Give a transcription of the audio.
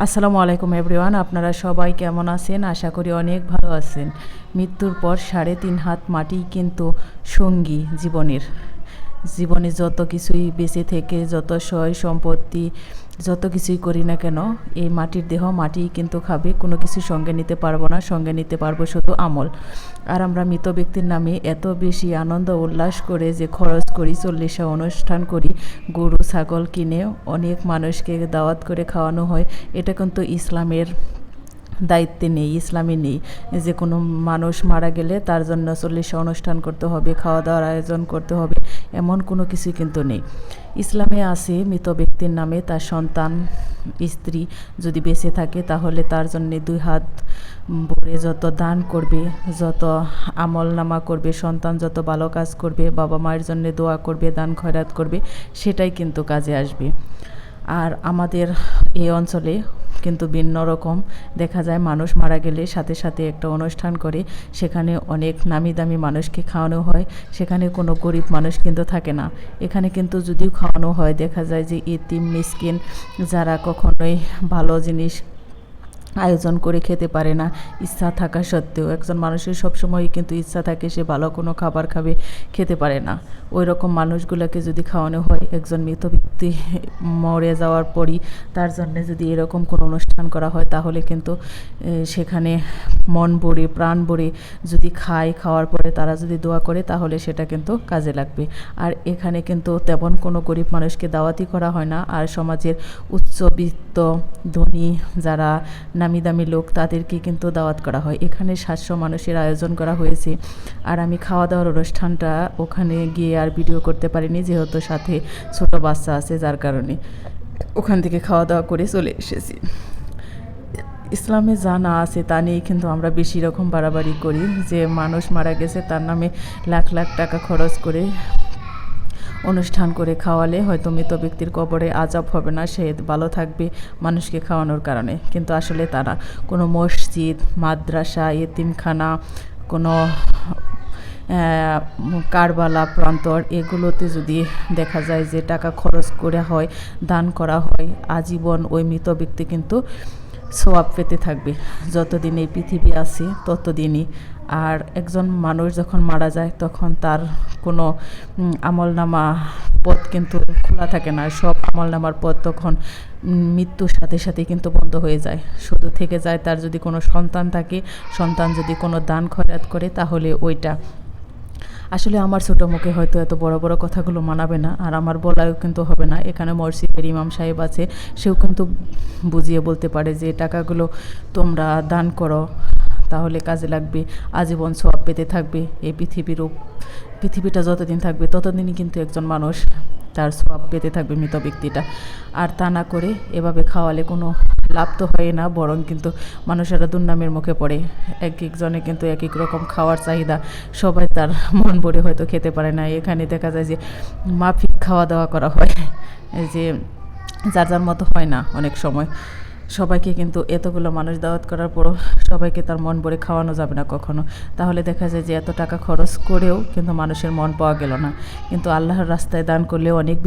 আসসালামু আলাইকুম এভরিওয়ান, আপনারা সবাই কেমন আছেন? আশা করি অনেক ভালো আছেন। মৃত্যুর পর 3.5 হাত মাটি কিন্তু সঙ্গী জীবনের। জীবনে যত কিছুই বেঁচে থেকে যত সয় সম্পত্তি যত কিছুই করি না কেন, এই মাটির দেহ মাটিই কিন্তু খাবে। কোনো কিছু সঙ্গে নিতে পারবো না, সঙ্গে নিতে পারবো শুধু আমল। আর আমরা মৃত ব্যক্তির নামে এত বেশি আনন্দ উল্লাস করে যে খরচ করি, 40 অনুষ্ঠান করি, গরু ছাগল কিনে অনেক মানুষকে দাওয়াত করে খাওয়ানো হয়। এটা কিন্তু ইসলামের দায়িত্বে নেই, ইসলামে নেই যে কোনো মানুষ মারা গেলে তার জন্য 40 অনুষ্ঠান করতে হবে, খাওয়া দাওয়ার আয়োজন করতে হবে, এমন কোনো কিছুই কিন্তু নেই। ইসলামে আছে মৃত ব্যক্তির নামে তার সন্তান স্ত্রী যদি বেঁচে থাকে তাহলে তার জন্য 2 হাত ভরে যত দান করবে, যত আমল নামা করবে, সন্তান যত ভালো কাজ করবে, বাবা মায়ের জন্য দোয়া করবে, দান খয়রাত করবে, সেটাই কিন্তু কাজে আসবে। আর আমাদের এই অঞ্চলে কিন্তু ভিন্ন রকম দেখা যায়, মানুষ মারা গেলে সাথে সাথে একটা অনুষ্ঠান করে, সেখানে অনেক নামি দামি মানুষকে খাওয়ানো হয়, সেখানে কোনো গরিব মানুষ কিন্তু থাকে না। এখানে কিন্তু যদিও খাওয়ানো হয়, দেখা যায় যে ইতিম মিসকিন যারা কখনোই ভালো জিনিস আয়োজন করে খেতে পারে না, ইচ্ছা থাকা সত্ত্বেও একজন মানুষের সবসময়ই কিন্তু ইচ্ছা থাকে সে ভালো কোনো খাবার খাবে, খেতে পারে না, ওই রকম মানুষগুলোকে যদি খাওয়ানো হয়, একজন মৃত ব্যক্তি মরে যাওয়ার পরই তার জন্য যদি এরকম কোনো অনুষ্ঠান করা হয়, তাহলে কিন্তু সেখানে মন ভরে প্রাণ ভরে যদি খায়, খাওয়ার পরে তারা যদি দোয়া করে, তাহলে সেটা কিন্তু কাজে লাগবে। আর এখানে কিন্তু তেমন কোনো গরিব মানুষকে দাওয়াতই করা হয় না। আর সমাজের উচ্চবিত্ত ধনী যারা নামি দামি লোক, তাদেরকে কিন্তু দাওয়াত করা হয়। এখানে 700 মানুষের আয়োজন করা হয়েছে। আর আমি খাওয়া দাওয়ার অনুষ্ঠানটা ওখানে গিয়ে আর ভিডিও করতে পারিনি, যেহেতু সাথে ছোট বাচ্চা আছে, যার কারণে ওখান থেকে খাওয়া দাওয়া করে চলে এসেছি। ইসলামে যা না আছে তা নিয়েই কিন্তু আমরা বেশি রকম বাড়াবাড়ি করি, যে মানুষ মারা গেছে তার নামে লাখ লাখ টাকা খরচ করে অনুষ্ঠান করে খাওয়ালে হয়তো মৃত ব্যক্তির কবরে আযাব হবে না, সে ভালো থাকবে মানুষকে খাওয়ানোর কারণে। কিন্তু আসলে তারা কোনো মসজিদ, মাদ্রাসা, এতিমখানা, কোনো কারবালা প্রান্তর, এগুলোতে যদি দেখা যায় যে টাকা খরচ করে হয়, দান করা হয়, আজীবন ওই মৃত ব্যক্তি কিন্তু সোয়াব পেতে থাকবে যতদিন এই পৃথিবী আছে ততদিনই। আর একজন মানুষ যখন মারা যায় তখন তার কোনো আমলনামা পথ কিন্তু খোলা থাকে না, সব আমলনামার পথ তখন মৃত্যুর সাথে সাথে কিন্তু বন্ধ হয়ে যায়। শুধু থেকে যায় তার যদি কোনো সন্তান থাকে, সন্তান যদি কোনো দান খয়রাত করে, তাহলে ওইটা। আসলে আমার ছোটো মুখে হয়তো এত বড় বড় কথাগুলো মানাবে না, আর আমার বলাও কিন্তু হবে না। এখানে মসজিদের ইমাম সাহেব আছে, সেও কিন্তু বুঝিয়ে বলতে পারে যে টাকাগুলো তোমরা দান করো, তাহলে কাজে লাগবে, আজীবন সওয়াব পেতে থাকবে। এই পৃথিবীটা যতদিন থাকবে ততদিনই কিন্তু একজন মানুষ তার সওয়াব পেতে থাকবে, মৃত ব্যক্তিটা। আর তা না করে এভাবে খাওয়ালে কোনো লাভ তো হয় না, বরং কিন্তু মানুষেরা দুর্নামের মুখে পড়ে। এক একজনে কিন্তু এক এক রকম খাওয়ার চাহিদা, সবাই তার মন ভরে হয়তো খেতে পারে না। এখানে দেখা যায় যে মাফিক খাওয়া দাওয়া করা হয়, এই যে যার যার মতো হয় না অনেক সময়। সবাইকে কিন্তু এতগুলো মানুষ দাওয়াত করার পরও সবাইকে তার মন ভরে খাওয়ানো যাবে না কখনো। তাহলে দেখা যায় যে এত টাকা খরচ করেও কিন্তু মানুষের মন পাওয়া গেল না। কিন্তু আল্লাহর রাস্তায় দান করলেও অনেক বেশি